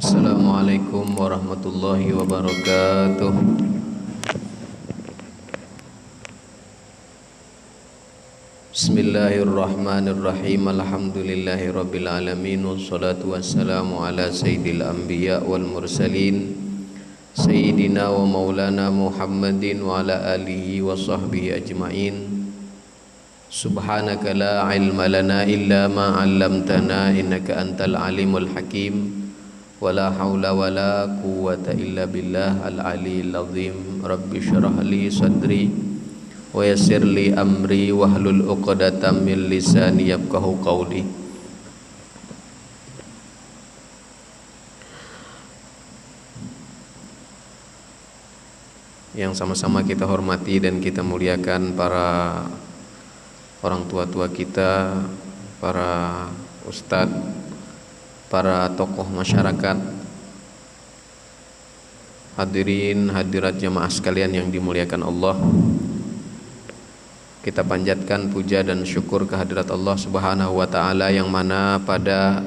Assalamualaikum warahmatullahi wabarakatuh. Bismillahirrahmanirrahim. Alhamdulillahi rabbil alamin. Wassalatu wassalamu ala sayyidil anbiya wal mursalin Sayyidina wa maulana Muhammadin wa ala alihi wa sahbihi ajma'in. Subhanaka la ilma lana illa ma 'allamtana innaka antal alimul hakim. Wala haula wala quwwata illa billah al-aliyyil azim. Rabbi shrah li sadri wa yassir li amri wahlul 'uqdatam min lisani yafqahu qawli. Yang sama-sama kita hormati dan kita muliakan para orang tua-tua kita, para ustadz, para tokoh masyarakat, hadirin hadirat jamaah sekalian yang dimuliakan Allah. Kita panjatkan puja dan syukur kehadirat Allah Subhanahu wa taala yang mana pada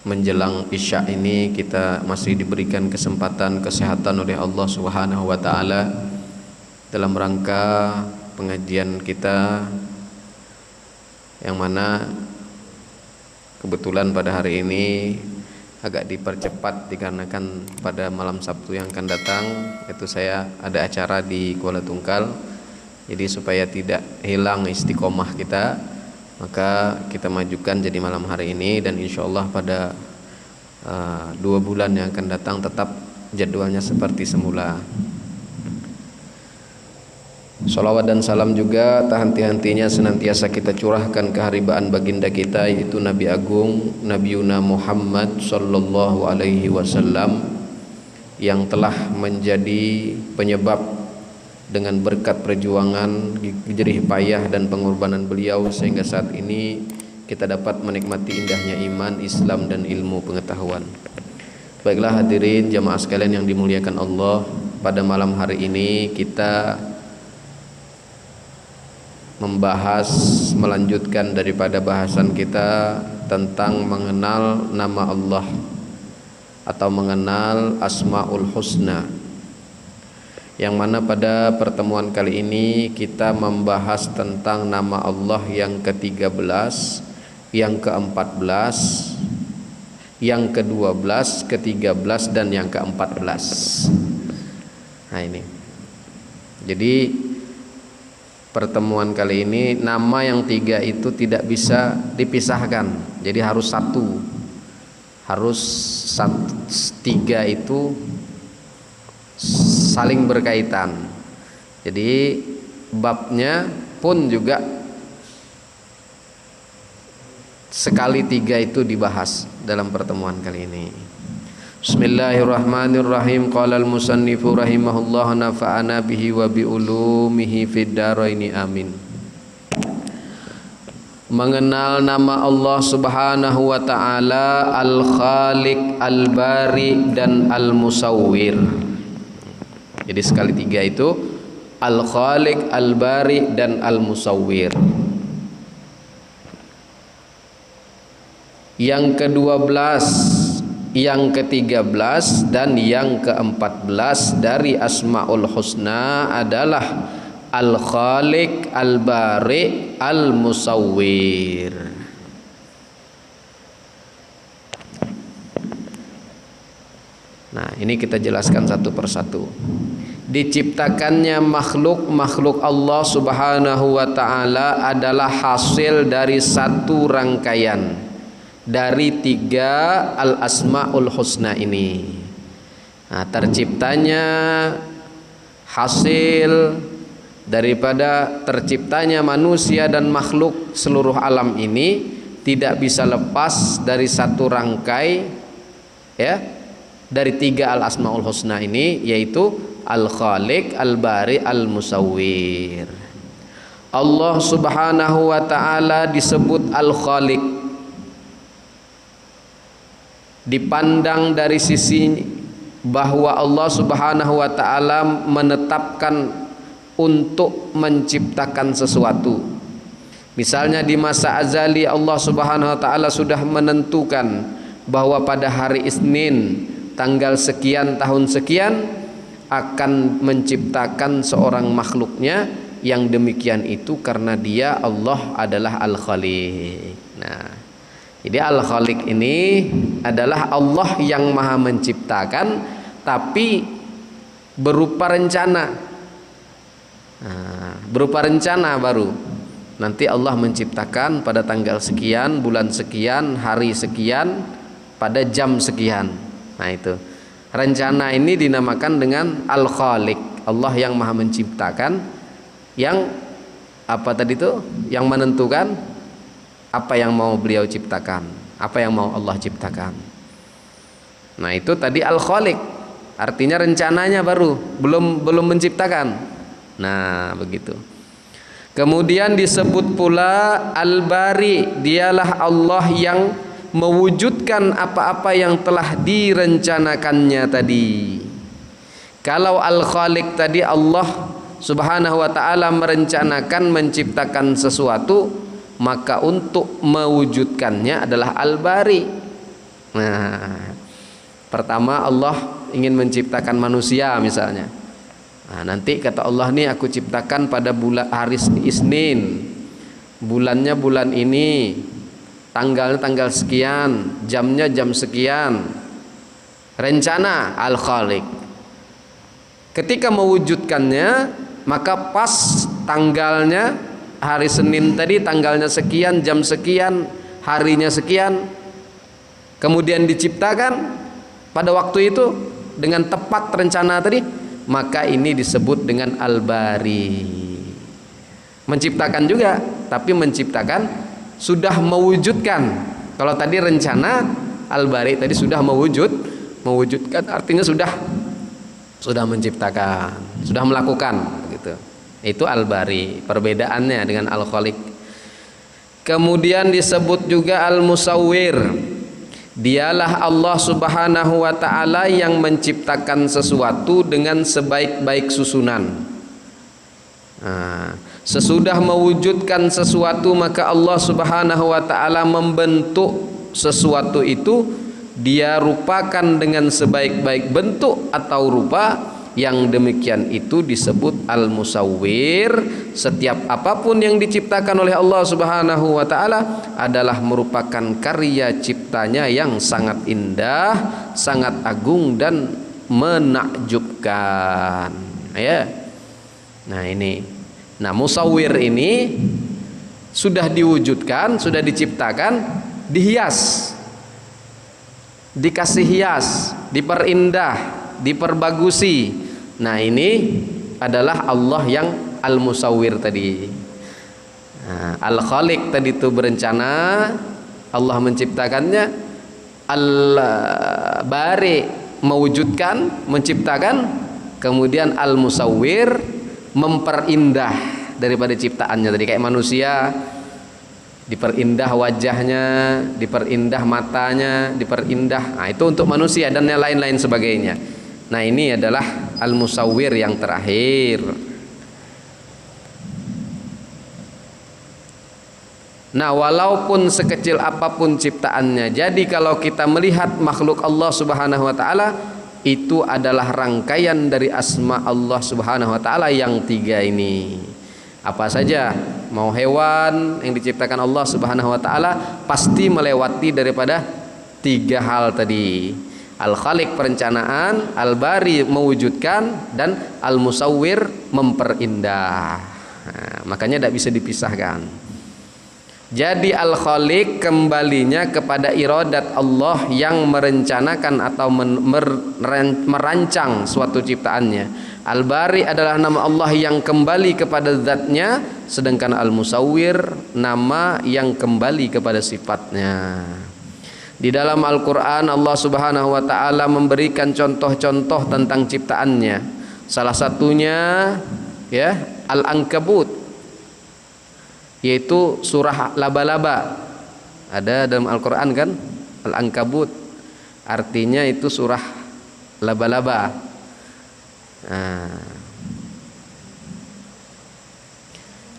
menjelang Isya ini kita masih diberikan kesempatan kesehatan oleh Allah Subhanahu wa taala dalam rangka pengajian kita, yang mana kebetulan pada hari ini agak dipercepat dikarenakan pada malam Sabtu yang akan datang itu saya ada acara di Kuala Tungkal. Jadi supaya tidak hilang istiqomah kita, maka kita majukan jadi malam hari ini, dan insya Allah pada 2 bulan yang akan datang tetap jadwalnya seperti semula. Salawat dan salam juga tak henti-hentinya senantiasa kita curahkan keharibaan baginda kita, yaitu Nabi Agung Nabiuna Muhammad sallallahu alaihi wasallam, yang telah menjadi penyebab dengan berkat perjuangan, jerih payah dan pengorbanan beliau sehingga saat ini kita dapat menikmati indahnya iman, Islam dan ilmu pengetahuan. Baiklah hadirin jamaah sekalian yang dimuliakan Allah, pada malam hari ini kita melanjutkan daripada bahasan kita tentang mengenal nama Allah atau mengenal Asmaul Husna, yang mana pada pertemuan kali ini kita membahas tentang nama Allah yang ke-13, yang ke-14, yang ke-12, ke-13 dan yang ke-14. Nah ini, jadi pertemuan kali ini nama yang 3 itu tidak bisa dipisahkan, jadi harus satu, harus 3 itu saling berkaitan. Jadi babnya pun juga sekali 3 itu dibahas dalam pertemuan kali ini. Bismillahirrahmanirrahim. Qala al-musannifu rahimahullah nafa'ana bihi wa bi ulumihi fid dharaini amin. Mengenal nama Allah Subhanahu wa taala Al-Khaliq, Al-Bari dan Al-Musawwir. Jadi sekali 3 itu Al-Khaliq, Al-Bari dan Al-Musawwir. Yang ke-12, yang ke-13 dan yang ke-14 dari Asmaul Husna adalah Al-Khaliq, Al-Bari, Al-Musawwir. Nah, ini kita jelaskan satu persatu. Diciptakannya makhluk Allah Subhanahu wa taala adalah hasil dari satu rangkaian dari 3 al-asmaul husna ini. Nah, terciptanya hasil daripada terciptanya manusia dan makhluk seluruh alam ini tidak bisa lepas dari satu rangkai, ya, dari 3 al-asmaul husna ini, yaitu Al-Khaliq, Al-Bari, Al-Musawwir. Allah Subhanahu wa taala disebut Al-Khaliq, dipandang dari sisi bahwa Allah Subhanahu wa taala menetapkan untuk menciptakan sesuatu. Misalnya di masa azali Allah Subhanahu wa taala sudah menentukan bahwa pada hari Isnin tanggal sekian tahun sekian akan menciptakan seorang makhluknya, yang demikian itu karena dia Allah adalah Al-Khaliq. Nah, jadi Al-Khaliq ini adalah Allah yang maha menciptakan tapi berupa rencana. Nah, berupa rencana baru. Nanti Allah menciptakan pada tanggal sekian, bulan sekian, hari sekian, pada jam sekian. Nah itu. Rencana ini dinamakan dengan Al-Khaliq. Allah yang maha menciptakan, yang apa tadi itu? Yang menentukan apa yang mau beliau ciptakan, apa yang mau Allah ciptakan. Nah itu tadi Al-Khaliq, artinya rencananya baru, belum menciptakan. Nah begitu. Kemudian disebut pula Al-Bari, dialah Allah yang mewujudkan apa-apa yang telah direncanakannya tadi. Kalau Al-Khaliq tadi Allah Subhanahu wa ta'ala merencanakan menciptakan sesuatu, maka untuk mewujudkannya adalah Al-Bari. Nah, pertama Allah ingin menciptakan manusia misalnya. Nah, nanti kata Allah nih, aku ciptakan pada bulan hari Isnin, bulannya bulan ini, tanggalnya tanggal sekian, jamnya jam sekian. Rencana Al-Khaliq. Ketika mewujudkannya, maka pas tanggalnya hari Senin tadi, tanggalnya sekian, jam sekian, harinya sekian, kemudian diciptakan pada waktu itu dengan tepat rencana tadi, maka ini disebut dengan Al-Bari. Menciptakan juga, tapi menciptakan sudah mewujudkan. Kalau tadi rencana, Al-Bari tadi sudah mewujudkan, artinya sudah menciptakan, sudah melakukan gitu. Itu Al-Bari, perbedaannya dengan Al-Khaliq. Kemudian disebut juga Al-Musawwir. Dialah Allah Subhanahu wa ta'ala yang menciptakan sesuatu dengan sebaik-baik susunan. Nah, sesudah mewujudkan sesuatu, maka Allah Subhanahu wa ta'ala membentuk sesuatu itu, dia rupakan dengan sebaik-baik bentuk atau rupa. Yang demikian itu disebut Al-Musawwir. Setiap apapun yang diciptakan oleh Allah Subhanahu wa ta'ala adalah merupakan karya ciptanya yang sangat indah, sangat agung dan menakjubkan. Ya. Nah ini, nah musawwir ini sudah diwujudkan, sudah diciptakan, dihias, dikasih hias, diperindah, diperbagusi. Nah ini adalah Allah yang Al-Musawwir tadi. Nah, Al-Khaliq tadi itu berencana, Allah menciptakannya. Al-Bari mewujudkan, menciptakan. Kemudian Al-Musawwir memperindah daripada ciptaannya tadi. Kayak manusia, diperindah wajahnya, diperindah matanya, diperindah. Nah itu untuk manusia dan yang lain-lain sebagainya. Nah ini adalah Al-Musawwir yang terakhir. Nah walaupun sekecil apapun ciptaannya, jadi kalau kita melihat makhluk Allah Subhanahu wa ta'ala, itu adalah rangkaian dari asma Allah Subhanahu wa ta'ala yang tiga ini. Apa saja, mau hewan yang diciptakan Allah Subhanahu wa ta'ala pasti melewati daripada tiga hal tadi. Al-Khaliq perencanaan, Al-Bari mewujudkan, dan Al-Musawwir memperindah. Nah, makanya tidak bisa dipisahkan. Jadi Al-Khaliq kembalinya kepada iradat Allah yang merencanakan atau merancang suatu ciptaannya. Al-Bari adalah nama Allah yang kembali kepada zatnya, sedangkan Al-Musawwir nama yang kembali kepada sifatnya. Di dalam Al-Quran Allah Subhanahu wa ta'ala memberikan contoh-contoh tentang ciptaannya. Salah satunya ya Al-Ankabut, yaitu surah laba-laba. Ada dalam Al-Quran kan, Al-Ankabut, artinya itu surah laba-laba. Nah,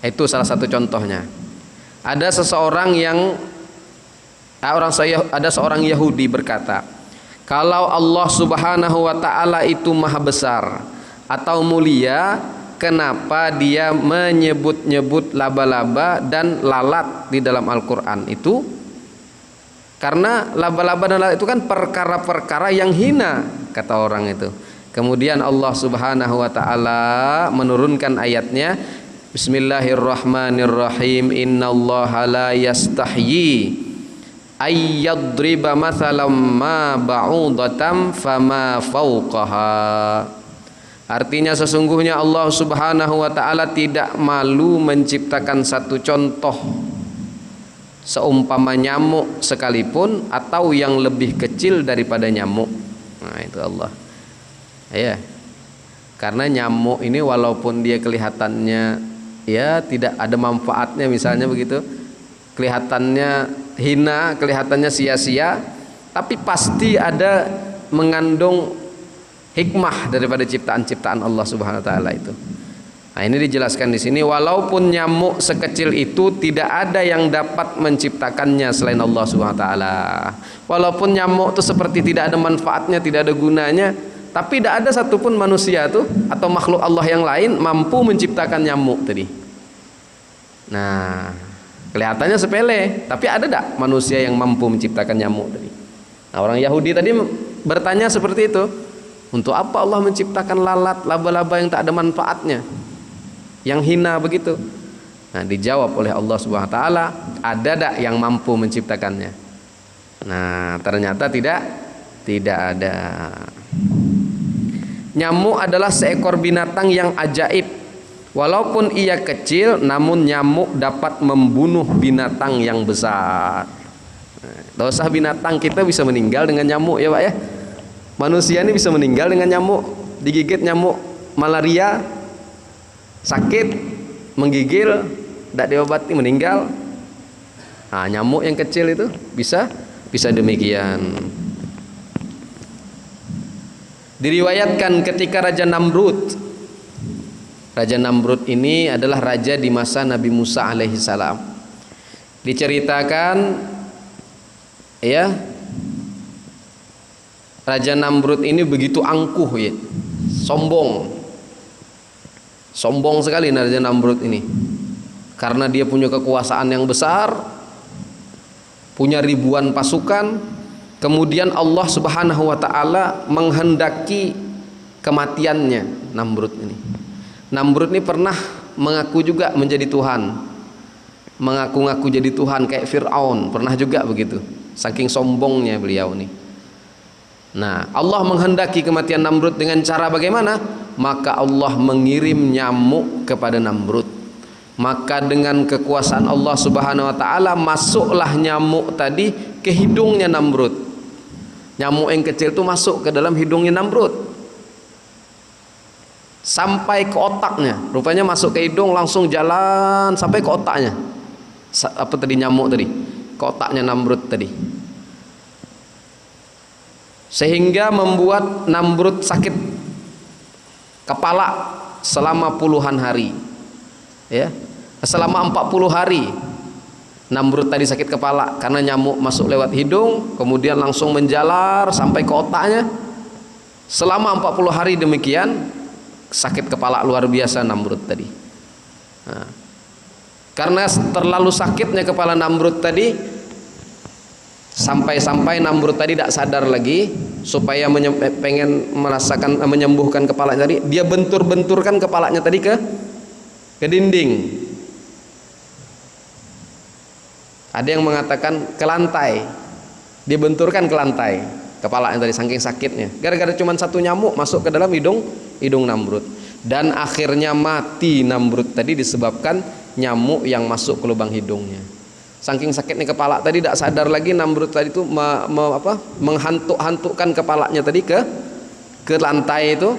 itu salah satu contohnya. Ada seseorang yang Ada seorang Yahudi berkata, kalau Allah Subhanahu wa taala itu maha besar atau mulia, kenapa dia menyebut-nyebut laba-laba dan lalat di dalam Al-Qur'an itu? Karena laba-laba dan lalat itu kan perkara-perkara yang hina, kata orang itu. Kemudian Allah Subhanahu wa taala menurunkan ayatnya, Bismillahirrahmanirrahim, innallaha la yastahyi ayyadriba mathalam ma ba'udatam fama fawqaha. Artinya sesungguhnya Allah Subhanahu wa taala tidak malu menciptakan satu contoh seumpama nyamuk sekalipun atau yang lebih kecil daripada nyamuk. Nah, itu Allah. Ya. Karena nyamuk ini walaupun dia kelihatannya ya tidak ada manfaatnya misalnya begitu, kelihatannya hina, kelihatannya sia-sia, tapi pasti ada mengandung hikmah daripada ciptaan-ciptaan Allah Subhanahu wa taala itu. Nah, ini dijelaskan di sini, walaupun nyamuk sekecil itu tidak ada yang dapat menciptakannya selain Allah Subhanahu wa taala. Walaupun nyamuk itu seperti tidak ada manfaatnya, tidak ada gunanya, tapi tidak ada satupun manusia tuh atau makhluk Allah yang lain mampu menciptakan nyamuk tadi. Nah, kelihatannya sepele, tapi ada tak manusia yang mampu menciptakan nyamuk tadi? Nah, orang Yahudi tadi bertanya seperti itu. Untuk apa Allah menciptakan lalat, laba-laba yang tak ada manfaatnya, yang hina begitu? Nah, dijawab oleh Allah Subhanahu wa taala, ada tak yang mampu menciptakannya? Nah, ternyata tidak ada. Nyamuk adalah seekor binatang yang ajaib. Walaupun ia kecil, namun nyamuk dapat membunuh binatang yang besar. Dosa binatang kita bisa meninggal dengan nyamuk ya Pak ya. Manusia ini bisa meninggal dengan nyamuk, digigit nyamuk malaria, sakit, menggigil, tidak diobati meninggal. Nah, nyamuk yang kecil itu bisa demikian. Diriwayatkan ketika Raja Namrud ini adalah raja di masa Nabi Musa alaihissalam. Diceritakan ya, Raja Namrud ini begitu angkuh ya, sombong sekali Raja Namrud ini, karena dia punya kekuasaan yang besar, punya ribuan pasukan. Kemudian Allah Subhanahu wa taala menghendaki kematiannya Namrud ini. Namrud ini pernah mengaku juga menjadi Tuhan, mengaku-ngaku jadi Tuhan kayak Fir'aun, pernah juga begitu, saking sombongnya beliau ini. Nah, Allah menghendaki kematian Namrud dengan cara bagaimana? Maka Allah mengirim nyamuk kepada Namrud. Maka dengan kekuasaan Allah Subhanahu wa taala masuklah nyamuk tadi ke hidungnya Namrud. Nyamuk yang kecil itu masuk ke dalam hidungnya Namrud sampai ke otaknya. Rupanya masuk ke hidung langsung jalan sampai ke otaknya. Apa tadi nyamuk tadi? Ke otaknya Namrud tadi. Sehingga membuat Namrud sakit kepala selama puluhan hari. Ya. Selama 40 hari Namrud tadi sakit kepala karena nyamuk masuk lewat hidung, kemudian langsung menjalar sampai ke otaknya. Selama 40 hari demikian sakit kepala luar biasa Namrud tadi. Nah, karena terlalu sakitnya kepala Namrud tadi, sampai-sampai Namrud tadi tidak sadar lagi, supaya pengen merasakan menyembuhkan kepalanya tadi, dia bentur-benturkan kepalanya tadi ke dinding. Ada yang mengatakan ke lantai, dia benturkan ke lantai kepalanya tadi saking sakitnya, gara-gara cuma satu nyamuk masuk ke dalam hidung Namrud, dan akhirnya mati Namrud tadi disebabkan nyamuk yang masuk ke lubang hidungnya. Saking sakitnya kepala tadi tidak sadar lagi Namrud tadi itu menghantuk-hantukkan kepalanya tadi ke lantai itu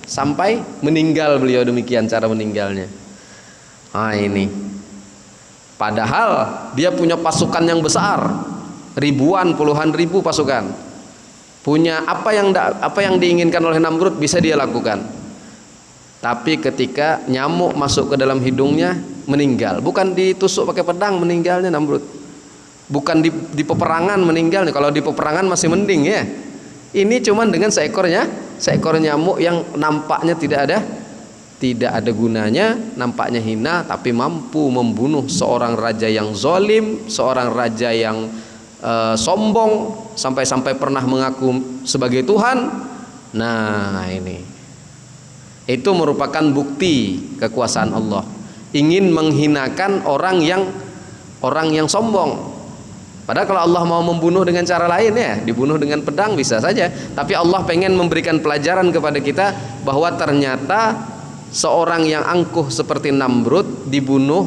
sampai meninggal beliau. Demikian cara meninggalnya. Nah, ini padahal dia punya pasukan yang besar, ribuan, puluhan ribu pasukan. Punya apa yang diinginkan oleh Namrud bisa dia lakukan. Tapi ketika nyamuk masuk ke dalam hidungnya meninggal, bukan ditusuk pakai pedang meninggalnya Namrud. bukan di peperangan meninggal. Kalau di peperangan masih mending ya. Ini cuman dengan seekor nyamuk yang nampaknya tidak ada gunanya, nampaknya hina, tapi mampu membunuh seorang raja yang zalim, seorang raja yang sombong, sampai-sampai pernah mengaku sebagai Tuhan. Nah, ini itu merupakan bukti kekuasaan Allah. Ingin menghinakan orang yang sombong. Padahal kalau Allah mau membunuh dengan cara lain ya, dibunuh dengan pedang bisa saja. Tapi Allah pengen memberikan pelajaran kepada kita bahwa ternyata seorang yang angkuh seperti Namrud dibunuh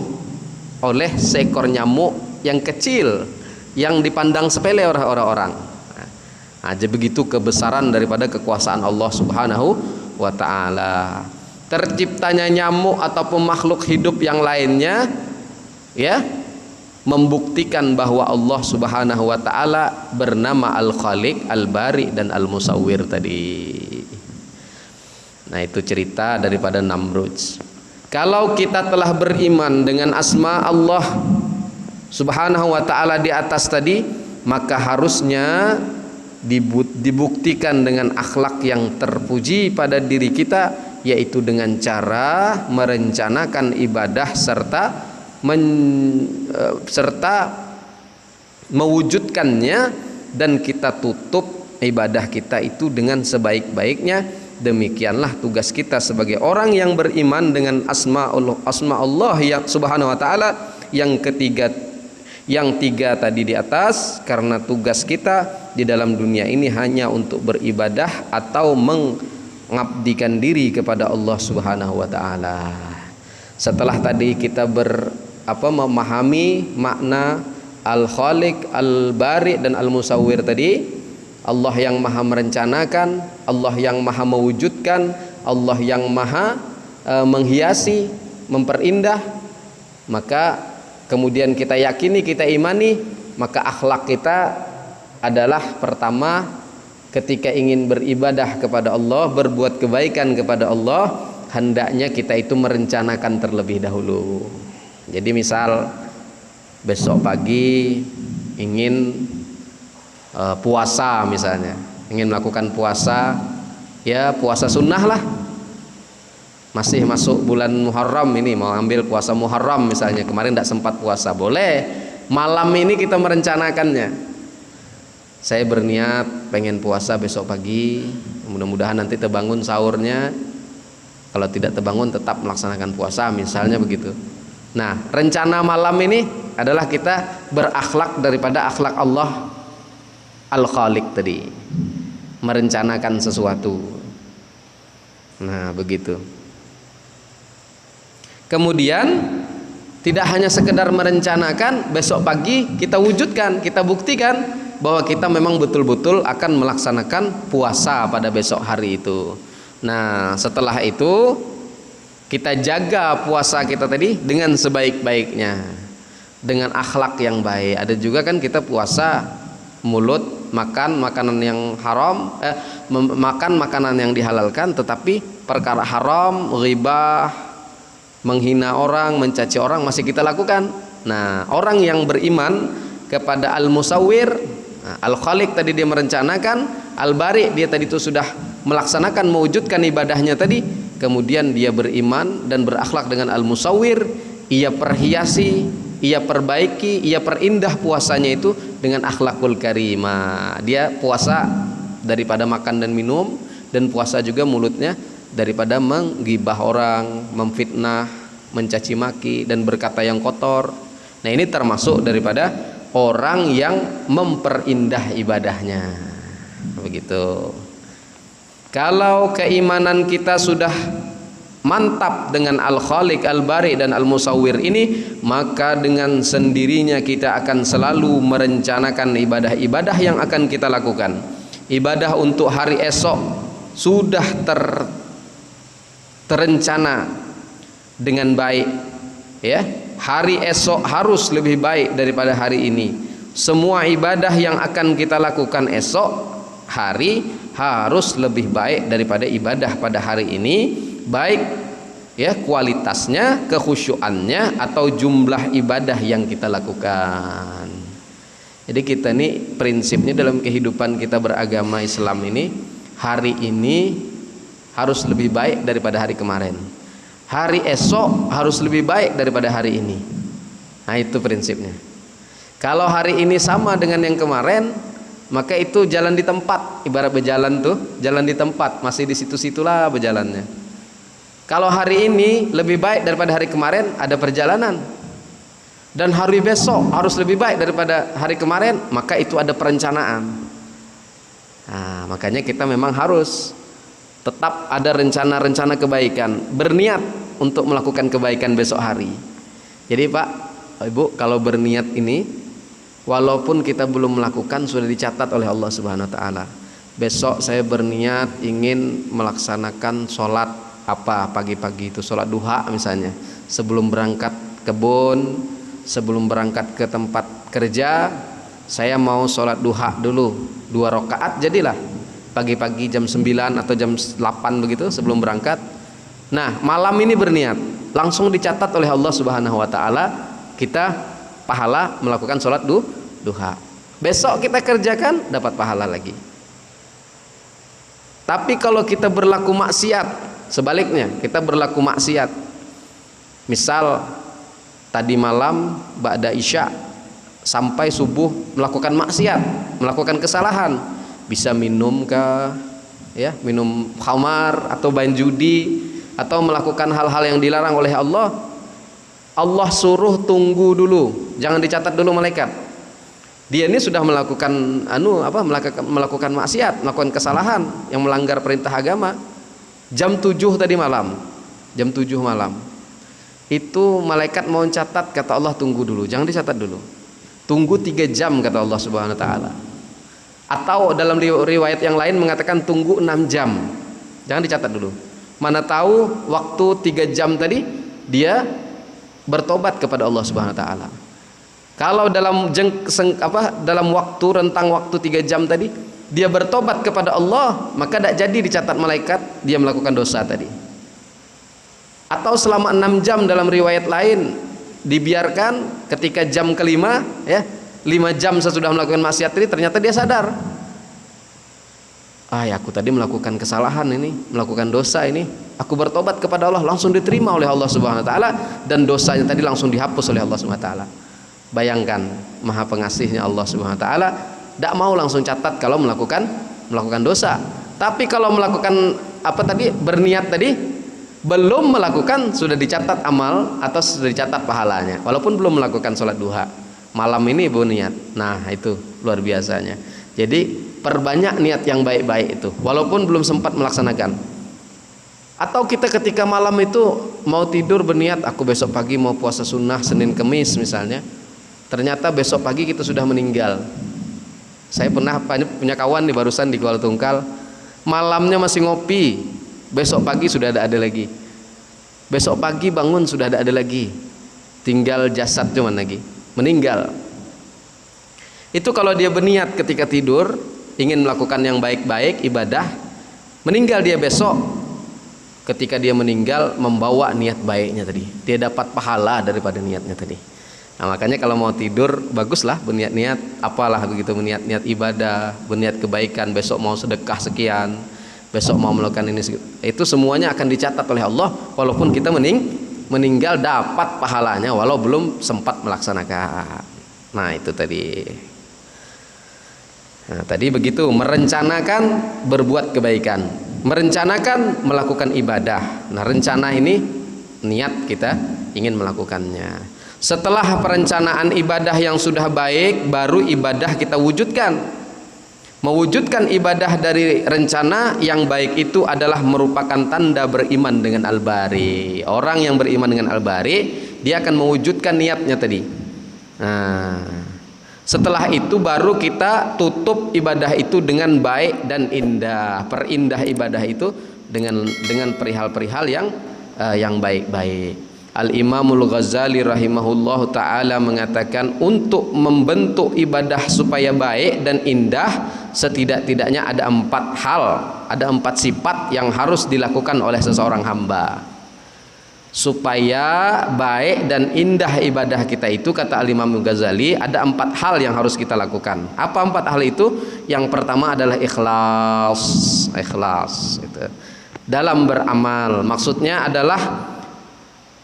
oleh seekor nyamuk yang kecil, yang dipandang sepele oleh orang-orang. Nah, jadi begitu kebesaran daripada kekuasaan Allah Subhanahu wa ta'ala. Terciptanya nyamuk ataupun makhluk hidup yang lainnya ya, membuktikan bahwa Allah Subhanahu wa ta'ala bernama Al-Khaliq, Al-Bari dan Al-Musawwir tadi. Nah, itu cerita daripada Namrud. Kalau kita telah beriman dengan asma Allah Subhanahu wa ta'ala di atas tadi, maka harusnya dibuktikan dengan akhlak yang terpuji pada diri kita, yaitu dengan cara merencanakan ibadah serta mewujudkannya, dan kita tutup ibadah kita itu dengan sebaik-baiknya. Demikianlah tugas kita sebagai orang yang beriman dengan asma Allah yang Subhanahu wa ta'ala. Yang tiga tadi di atas, karena tugas kita di dalam dunia ini hanya untuk beribadah atau mengabdikan diri kepada Allah Subhanahu wa ta'ala. Setelah tadi kita memahami makna Al-Khaliq, Al-Bari dan Al-Musawwir tadi, Allah yang maha merencanakan, Allah yang maha mewujudkan, Allah yang maha menghiasi, memperindah, maka kemudian kita yakini, kita imani, maka akhlak kita adalah pertama, ketika ingin beribadah kepada Allah, berbuat kebaikan kepada Allah, hendaknya kita itu merencanakan terlebih dahulu. Jadi misal besok pagi ingin puasa misalnya, ingin melakukan puasa, ya puasa sunnah lah, masih masuk bulan Muharram ini, mau ambil puasa Muharram misalnya, kemarin tidak sempat puasa, boleh malam ini kita merencanakannya. Saya berniat pengen puasa besok pagi, mudah-mudahan nanti terbangun sahurnya, kalau tidak terbangun tetap melaksanakan puasa misalnya begitu. Nah, rencana malam ini adalah kita berakhlak daripada akhlak Allah Al-Khaliq tadi, merencanakan sesuatu. Nah, begitu. Kemudian tidak hanya sekedar merencanakan, besok pagi kita wujudkan, kita buktikan bahwa kita memang betul-betul akan melaksanakan puasa pada besok hari itu. Nah, setelah itu kita jaga puasa kita tadi dengan sebaik-baiknya, dengan akhlak yang baik. Ada juga kan kita puasa mulut makan makanan yang haram, makan makanan yang dihalalkan, tetapi perkara haram, ghibah, menghina orang, mencaci orang masih kita lakukan. Nah, orang yang beriman kepada Al-Musawwir, Al-Khaliq tadi dia merencanakan, Al-Bari dia tadi itu sudah melaksanakan, mewujudkan ibadahnya tadi, kemudian dia beriman dan berakhlak dengan Al-Musawwir, ia perhiasi, ia perbaiki, ia perindah puasanya itu dengan akhlakul karimah. Dia puasa daripada makan dan minum, dan puasa juga mulutnya daripada menggibah orang, memfitnah, mencaci maki dan berkata yang kotor. Nah, ini termasuk daripada orang yang memperindah ibadahnya. Begitu. Kalau keimanan kita sudah mantap dengan Al-Khaliq, Al-Bari dan Al-Musawwir ini, maka dengan sendirinya kita akan selalu merencanakan ibadah-ibadah yang akan kita lakukan. Ibadah untuk hari esok sudah terencana dengan baik, ya. Hari esok harus lebih baik daripada hari ini. Semua ibadah yang akan kita lakukan esok hari harus lebih baik daripada ibadah pada hari ini, baik ya kualitasnya, kekhusyuannya, atau jumlah ibadah yang kita lakukan. Jadi kita nih prinsipnya dalam kehidupan kita beragama Islam ini, hari ini harus lebih baik daripada hari kemarin. Hari esok harus lebih baik daripada hari ini. Nah itu prinsipnya. Kalau hari ini sama dengan yang kemarin, maka itu jalan di tempat. Ibarat berjalan tuh, jalan di tempat, masih di situ-situlah berjalannya. Kalau hari ini lebih baik daripada hari kemarin, ada perjalanan. Dan hari besok harus lebih baik daripada hari kemarin, maka itu ada perencanaan. Nah, makanya kita memang harus tetap ada rencana-rencana kebaikan, berniat untuk melakukan kebaikan besok hari. Jadi Pak, Ibu, kalau berniat ini, walaupun kita belum melakukan, sudah dicatat oleh Allah Subhanahu wa taala. Besok saya berniat ingin melaksanakan sholat apa pagi-pagi itu, sholat duha misalnya, sebelum berangkat kebun, sebelum berangkat ke tempat kerja, saya mau sholat duha dulu 2 rakaat, jadilah pagi-pagi jam 9 atau jam 8 begitu sebelum berangkat. Nah malam ini berniat, langsung dicatat oleh Allah Subhanahu wa taala, kita pahala melakukan sholat duha. Besok kita kerjakan, dapat pahala lagi. Tapi kalau kita berlaku maksiat, sebaliknya kita berlaku maksiat, misal tadi malam ba'da isya sampai subuh melakukan maksiat, melakukan kesalahan, bisa minum kah, ya, minum khamar atau main judi atau melakukan hal-hal yang dilarang oleh Allah. Allah suruh tunggu dulu, jangan dicatat dulu malaikat. Dia ini sudah melakukan melakukan maksiat, melakukan kesalahan yang melanggar perintah agama. Jam 7 tadi malam, jam 7 malam. Itu malaikat mau catat, kata Allah tunggu dulu, jangan dicatat dulu. Tunggu 3 jam kata Allah Subhanahu wa taala. Atau dalam riwayat yang lain mengatakan tunggu 6 jam. Jangan dicatat dulu. Mana tahu waktu 3 jam tadi dia bertobat kepada Allah Subhanahu wa taala. Kalau dalam waktu rentang waktu 3 jam tadi dia bertobat kepada Allah, maka tidak jadi dicatat malaikat dia melakukan dosa tadi. Atau selama 6 jam dalam riwayat lain dibiarkan, ketika jam kelima, ya, 5 jam sesudah melakukan maksiat tadi ternyata dia sadar, ya aku tadi melakukan kesalahan ini, melakukan dosa ini, aku bertobat kepada Allah, langsung diterima oleh Allah Subhanahu wa taala dan dosanya tadi langsung dihapus oleh Allah Subhanahu wa taala. Bayangkan maha pengasihnya Allah Subhanahu wa taala, tidak mau langsung catat kalau melakukan dosa. Tapi kalau melakukan berniat tadi, belum melakukan sudah dicatat amal atau sudah dicatat pahalanya, walaupun belum melakukan sholat duha. Malam ini berniat, nah itu luar biasanya. Jadi perbanyak niat yang baik-baik itu, walaupun belum sempat melaksanakan. Atau kita ketika malam itu mau tidur berniat, aku besok pagi mau puasa sunnah Senin Kemis misalnya, ternyata besok pagi kita sudah meninggal. Saya pernah punya kawan di barusan di Kuala Tungkal, malamnya masih ngopi, besok pagi sudah ada lagi. Besok pagi bangun sudah ada lagi. Tinggal jasad cuman lagi, meninggal. Itu kalau dia berniat ketika tidur ingin melakukan yang baik-baik, ibadah, meninggal dia besok, ketika dia meninggal membawa niat baiknya tadi, dia dapat pahala daripada niatnya tadi. Nah makanya kalau mau tidur baguslah berniat-niat apalah begitu, berniat-niat ibadah, berniat kebaikan, besok mau sedekah sekian, besok mau melakukan ini, itu semuanya akan dicatat oleh Allah, walaupun kita meninggal dapat pahalanya walau belum sempat melaksanakan. Nah itu tadi. Nah tadi begitu, merencanakan berbuat kebaikan, merencanakan melakukan ibadah. Nah rencana ini niat kita ingin melakukannya. Setelah perencanaan ibadah yang sudah baik, baru ibadah kita wujudkan. Mewujudkan ibadah dari rencana yang baik itu adalah merupakan tanda beriman dengan Al-Bari. Orang yang beriman dengan Al-Bari, dia akan mewujudkan niatnya tadi. Nah, setelah itu baru kita tutup ibadah itu dengan baik dan indah. Perindah ibadah itu dengan perihal-perihal yang baik-baik. Al-Imamul Ghazali rahimahullahu ta'ala mengatakan, untuk membentuk ibadah supaya baik dan indah, setidak-tidaknya ada 4 hal, ada 4 sifat yang harus dilakukan oleh seseorang hamba. Supaya baik dan indah ibadah kita itu, kata Al-Imam Ghazali, ada 4 hal yang harus kita lakukan. Apa 4 hal itu? Yang pertama adalah ikhlas. Ikhlas itu dalam beramal. Maksudnya adalah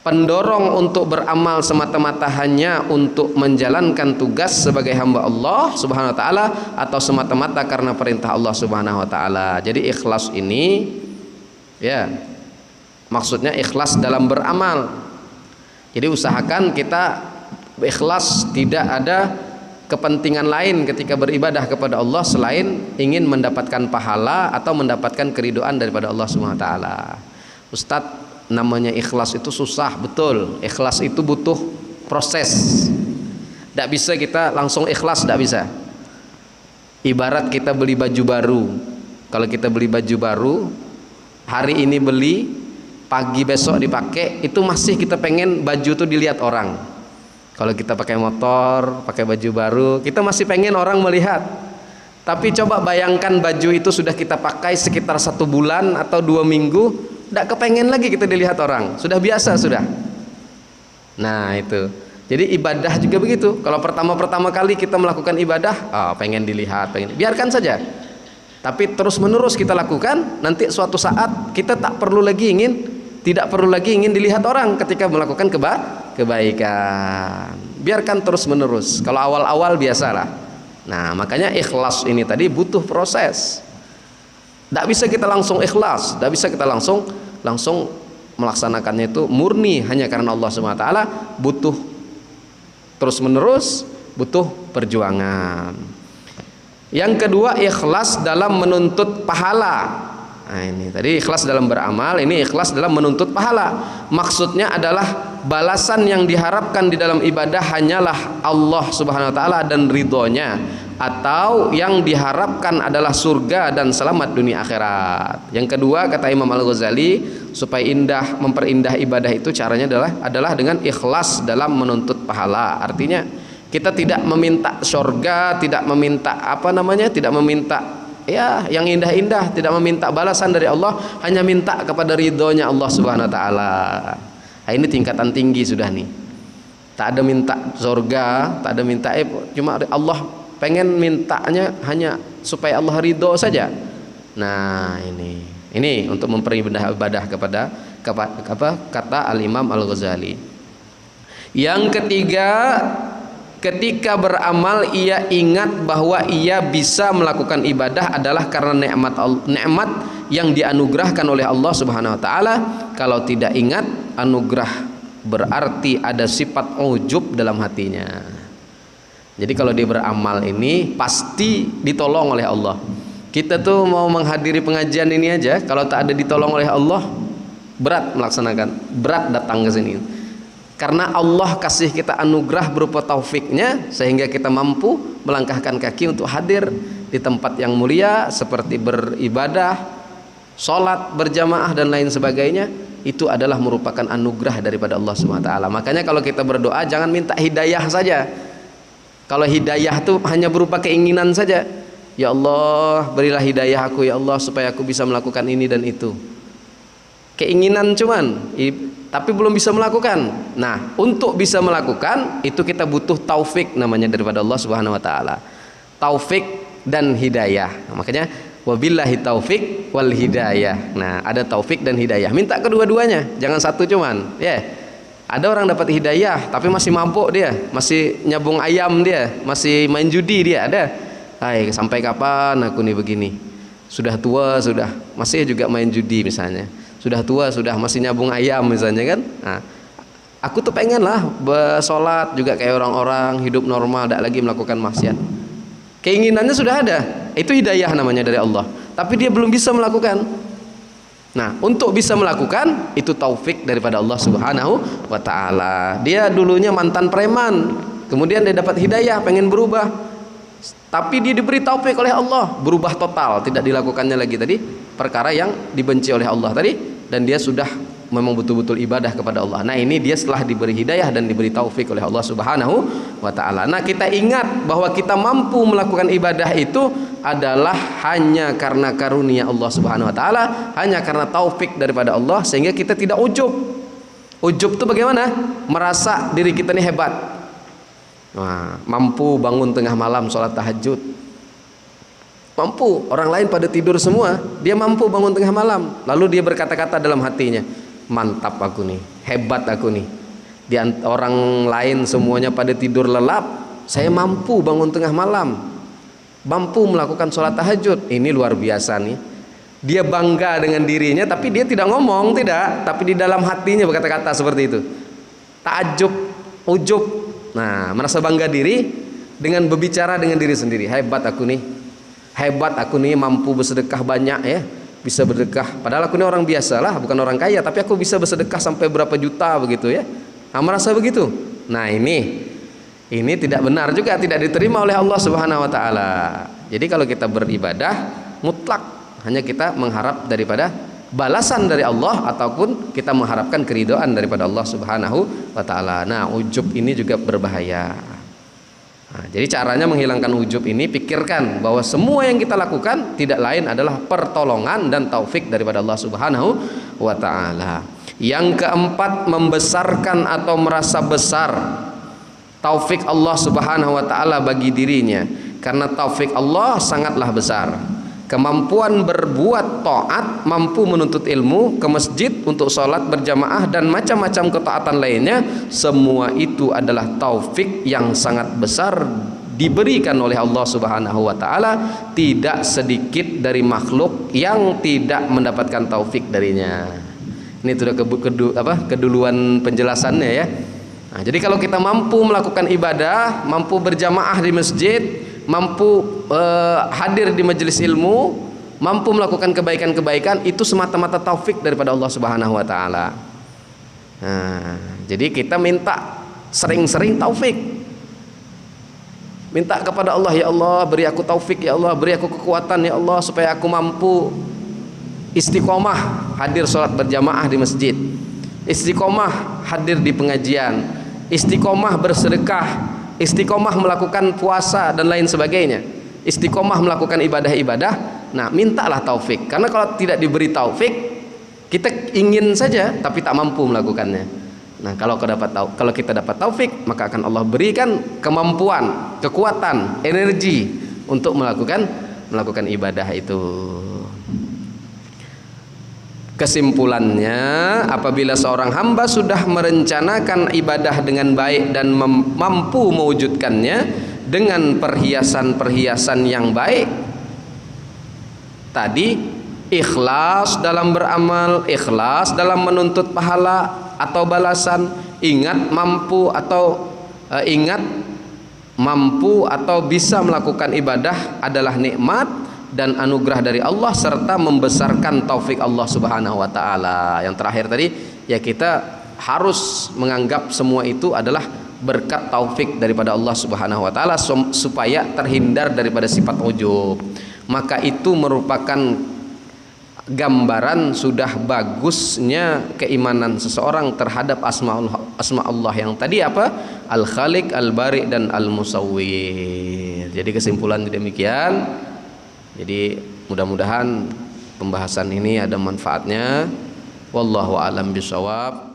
pendorong untuk beramal semata-mata hanya untuk menjalankan tugas sebagai hamba Allah Subhanahu wa taala, atau semata-mata karena perintah Allah Subhanahu wa taala. Jadi ikhlas ini ya maksudnya ikhlas dalam beramal. Jadi usahakan kita ikhlas, tidak ada kepentingan lain ketika beribadah kepada Allah selain ingin mendapatkan pahala atau mendapatkan keridhaan daripada Allah Subhanahu wa taala. Ustadz, namanya ikhlas itu susah, betul. Ikhlas itu butuh proses. Tidak bisa kita langsung ikhlas, tidak bisa. Ibarat kita beli baju baru. Kalau kita beli baju baru, hari ini beli, pagi besok dipakai, itu masih kita pengen baju itu dilihat orang. Kalau kita pakai motor, pakai baju baru, kita masih pengen orang melihat. Tapi coba bayangkan baju itu sudah kita pakai sekitar 1 bulan atau 2 minggu, tidak kepengen lagi kita dilihat orang, sudah biasa sudah. Nah itu. Jadi ibadah juga begitu. Kalau pertama kali kita melakukan ibadah, pengen dilihat, pengen, biarkan saja. Tapi terus menerus kita lakukan, nanti suatu saat kita tidak perlu lagi ingin dilihat orang ketika melakukan kebaikan. Biarkan terus menerus. Kalau awal-awal biasalah. Nah makanya ikhlas ini tadi butuh proses. Tidak bisa kita langsung ikhlas, tidak bisa kita langsung melaksanakannya itu murni hanya karena Allah Subhanahu wa taala. Butuh terus menerus, butuh perjuangan. Yang kedua, ikhlas dalam menuntut pahala. Nah ini tadi ikhlas dalam beramal, ini ikhlas dalam menuntut pahala. Maksudnya adalah balasan yang diharapkan di dalam ibadah hanyalah Allah Subhanahu wa taala dan ridhonya, atau yang diharapkan adalah surga dan selamat dunia akhirat. Yang kedua, kata Imam Al-Ghazali, supaya memperindah ibadah itu caranya adalah dengan ikhlas dalam menuntut pahala. Artinya kita tidak meminta surga, tidak meminta tidak meminta ya yang indah-indah, tidak meminta balasan dari Allah, hanya minta kepada ridhonya Allah Subhanahu wa taala. Nah, ini tingkatan tinggi sudah nih. Tak ada minta surga, tak ada minta cuma Allah pengen mintanya hanya supaya Allah ridho saja. Nah, ini untuk memperindah ibadah kepada kata Al-Imam Al-Ghazali. Yang ketiga, ketika beramal ia ingat bahwa ia bisa melakukan ibadah adalah karena nikmat yang dianugerahkan oleh Allah Subhanahu wa taala. Kalau tidak ingat anugerah, berarti ada sifat ujub dalam hatinya. Jadi kalau dia beramal ini pasti ditolong oleh Allah. Kita tuh mau menghadiri pengajian ini aja, kalau tak ada ditolong oleh Allah, berat melaksanakan, berat datang ke sini. Karena Allah kasih kita anugerah berupa taufiknya, sehingga kita mampu melangkahkan kaki untuk hadir di tempat yang mulia seperti beribadah, sholat berjamaah dan lain sebagainya. Itu adalah merupakan anugerah daripada Allah SWT. Makanya kalau kita berdoa jangan minta hidayah saja. Kalau hidayah itu hanya berupa keinginan saja, ya Allah berilah hidayah aku ya Allah supaya aku bisa melakukan ini dan itu. Keinginan cuman, tapi belum bisa melakukan. Nah, untuk bisa melakukan itu kita butuh taufik namanya daripada Allah Subhanahu wa taala. Taufik dan hidayah. Nah, makanya wabillahi taufik wal hidayah. Nah, ada taufik dan hidayah. Minta kedua-duanya, jangan satu cuman. Ya. Ada orang dapat hidayah tapi masih mabuk dia, masih nyabung ayam dia, masih main judi dia, ada. Hai, sampai kapan aku nih begini? Sudah tua sudah, masih juga main judi misalnya. Sudah tua sudah masih nyabung ayam misalnya kan. Nah, aku tuh pengen lah bersolat juga kayak orang-orang, hidup normal, tidak lagi melakukan maksiat. Keinginannya sudah ada, itu hidayah namanya dari Allah, tapi dia belum bisa melakukan. Nah, untuk bisa melakukan itu taufik daripada Allah Subhanahu wa taala. Dia dulunya mantan preman, kemudian dia dapat hidayah, pengen berubah, tapi dia diberi taufik oleh Allah, berubah total, tidak dilakukannya lagi tadi perkara yang dibenci oleh Allah tadi, dan dia sudah memang betul-betul ibadah kepada Allah. Nah, ini dia setelah diberi hidayah dan diberi taufik oleh Allah Subhanahu wa taala. Nah, kita ingat bahwa kita mampu melakukan ibadah itu adalah hanya karena karunia Allah Subhanahu wa taala, hanya karena taufik daripada Allah, sehingga kita tidak ujub. Ujub itu bagaimana? Merasa diri kita ini hebat. Nah, mampu bangun tengah malam sholat tahajud. Mampu, orang lain pada tidur semua, dia mampu bangun tengah malam. Lalu dia berkata-kata dalam hatinya, mantap aku nih, hebat aku nih. Orang lain semuanya pada tidur lelap, saya mampu bangun tengah malam, mampu melakukan sholat tahajud. Ini luar biasa nih. Dia bangga dengan dirinya, tapi dia tidak ngomong, tidak, tapi di dalam hatinya berkata-kata seperti itu. Ta'ajub, ujub. Nah, merasa bangga diri dengan berbicara dengan diri sendiri. Hebat aku nih, hebat aku nih, mampu bersedekah banyak ya, bisa bersedekah. Padahal aku ini orang biasa lah, bukan orang kaya, tapi aku bisa bersedekah sampai berapa juta begitu ya. Nah, merasa begitu. Nah, ini tidak benar juga, tidak diterima oleh Allah Subhanahu wa taala. Jadi kalau kita beribadah mutlak hanya kita mengharap daripada balasan dari Allah ataupun kita mengharapkan keridhaan daripada Allah Subhanahu wa taala. Nah, ujub ini juga berbahaya. Nah, jadi caranya menghilangkan ujub ini, pikirkan bahwa semua yang kita lakukan tidak lain adalah pertolongan dan taufik daripada Allah Subhanahu wa taala. Yang keempat, membesarkan atau merasa besar taufik Allah Subhanahu wa taala bagi dirinya, karena taufik Allah sangatlah besar. Kemampuan berbuat taat, mampu menuntut ilmu, ke masjid untuk sholat berjamaah dan macam-macam ketaatan lainnya, semua itu adalah taufik yang sangat besar diberikan oleh Allah Subhanahu wa taala. Tidak sedikit dari makhluk yang tidak mendapatkan taufik darinya. Ini sudah keduluan penjelasannya ya. Nah, jadi kalau kita mampu melakukan ibadah, mampu berjamaah di masjid, mampu hadir di majelis ilmu, mampu melakukan kebaikan-kebaikan, itu semata-mata taufik daripada Allah Subhanahu wa taala. Nah, jadi kita minta sering-sering taufik. Minta kepada Allah, ya Allah, beri aku taufik, ya Allah, beri aku kekuatan, ya Allah, supaya aku mampu istiqomah hadir sholat berjamaah di masjid, istiqomah hadir di pengajian, istiqomah bersedekah, istiqomah melakukan puasa dan lain sebagainya, istiqomah melakukan ibadah-ibadah. Nah, mintalah taufik, karena kalau tidak diberi taufik, kita ingin saja tapi tak mampu melakukannya. Nah, kalau kita dapat taufik, maka akan Allah berikan kemampuan, kekuatan, energi untuk melakukan ibadah itu. Kesimpulannya, apabila seorang hamba sudah merencanakan ibadah dengan baik dan mampu mewujudkannya dengan perhiasan-perhiasan yang baik tadi, ikhlas dalam beramal, ikhlas dalam menuntut pahala atau balasan, ingat mampu atau bisa melakukan ibadah adalah nikmat dan anugerah dari Allah, serta membesarkan taufik Allah Subhanahu wa taala. Yang terakhir tadi, ya kita harus menganggap semua itu adalah berkat taufik daripada Allah Subhanahu wa taala supaya terhindar daripada sifat ujub. Maka itu merupakan gambaran sudah bagusnya keimanan seseorang terhadap asma Allah yang tadi apa? Al-Khaliq, Al-Bari dan Al-Musawwir. Jadi kesimpulan demikian. Jadi mudah-mudahan pembahasan ini ada manfaatnya. Wallahu a'lam bishawab.